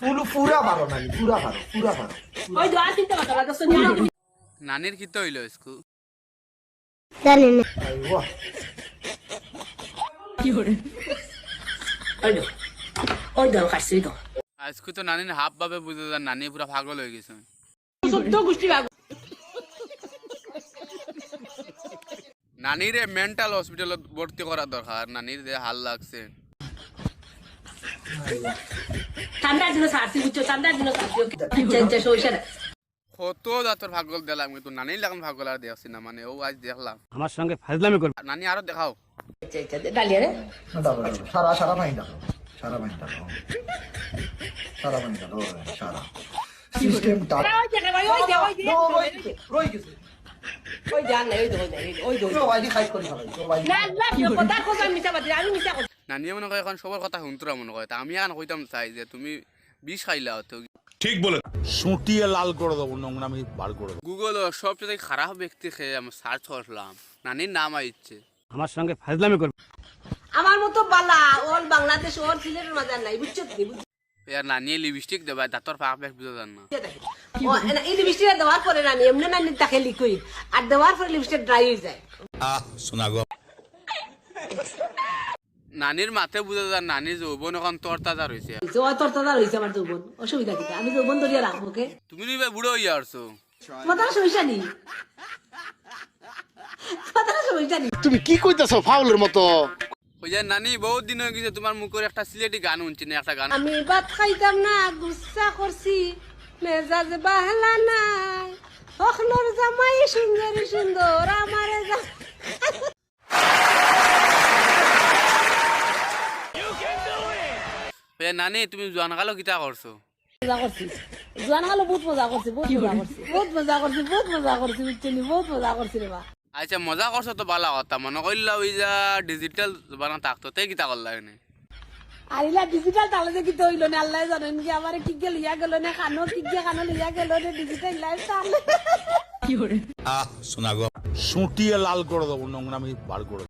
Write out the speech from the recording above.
পুরা ভালো নানি, পুরা ভালো, পুরা ভালো। ওই দোয়া চিন্তা কথা বাদ নানির কি তো হইলো স্কু জানি না। আইওয়া, কি করে ওই দোয়া খাইছি তো আজকে তো নানির হাফ ভাবে বুঝে যান নানি পুরা পাগল হয়ে গেছে সত্য গোষ্ঠী ভাগ নানির মেন্টাল হসপিটালত ভর্তি করা দরকার নানির যে হাল লাগছে ঠান্ডার দিনে সারছি বুঝছো ঠান্ডার দিনে সারছি চেঞ্চে সইছে না কত জাতর পাগল দিলাম কিন্তু নানির লাগান পাগল আর দেখছি না মানে ও আজ দেখলাম আমার সঙ্গে ফাজলামি করবে নানি আরো দেখাও ডালিয়া রে না দাও, দাও, সারা পানি দাও, সারা পানি দাও, সারা পানি দাও, সারা। সিস্টেম টা ওই দেখে ভাই ওই দে ওই দে রই গেছে। ওই জান নাই ওই দে ওই দে তো বাইরে খাই করি ভালো, তো বাইরে। না না কথা কথা মিছা বাদ আমি মিছা কথা নানিয়ে মনে করে এখন সবার কথা শুনতরা মনে করে তা আমি এখন কইতাম চাই যে তুমি বিষ খাইলা হতো ঠিক বলে সুটিয়ে লাল করে দেবো নোংরামি বার করে দেবো গুগল সবচেয়ে খারাপ ব্যক্তি খেয়ে আমি সার্চ করলাম নানির নাম আইছে আমার সঙ্গে ফাজলামি করবে আমার মতো বালা অল বাংলাদেশ অল সিলেটের মাঝে নাই বুঝছো কি এর নানিয়ে লিপস্টিক দেবা দাঁতর পাক বেশ বুঝে যান না এই লিপস্টিকটা দেওয়ার পরে না এমনি না তাকে লিকুইড আর দেওয়ার পরে লিপস্টিক ড্রাই হয়ে যায় আহ শোনা গো নানির মাথে বুঝে যান নানির যৌবন এখন তোর তাজা রয়েছে তোর দাদা রয়েছে আমার যৌবন অসুবিধা কি আমি যৌবন ধরিয়া রাখবো কে তুমি নিবে বুড়ো হইয়া আসছো মাথার সমস্যা নেই মাথার সমস্যা নেই তুমি কি কইতাছো ফাউলের মতো? ওই যে নানি বহুত দিন হয়ে গেছে তোমার মুখের একটা সিলেটি গান শুনছি না একটা গান আমি ভাত খাইতাম না গুসা করছি মেজাজ বাহলা নাই হখলোর জামাই সুন্দর সুন্দর আমারে এ নানি তুমি জোয়ান কালো কিতা করছো মজা করছি জোয়ান কালো বহুত মজা করছি বহুত মজা করছি বহুত মজা করছি বহুত মজা করছি বুঝছি বহুত মজা করছি রে বা আচ্ছা মজা করছো তো ভালো কথা মনে করলা ওই যা ডিজিটাল বানা থাকতো তাই কিতা করলা এনে আরিলা ডিজিটাল তাহলে যে কি হইল না আল্লাহ জানেন কি আমার কি গে লিয়া গেল না কানো কি গে কানো লিয়া গেল না ডিজিটাল লাইফ তাহলে কি করে আহ শোনা গো সুটিয়ে লাল করে দেবো নোংরামি বার করে দেবো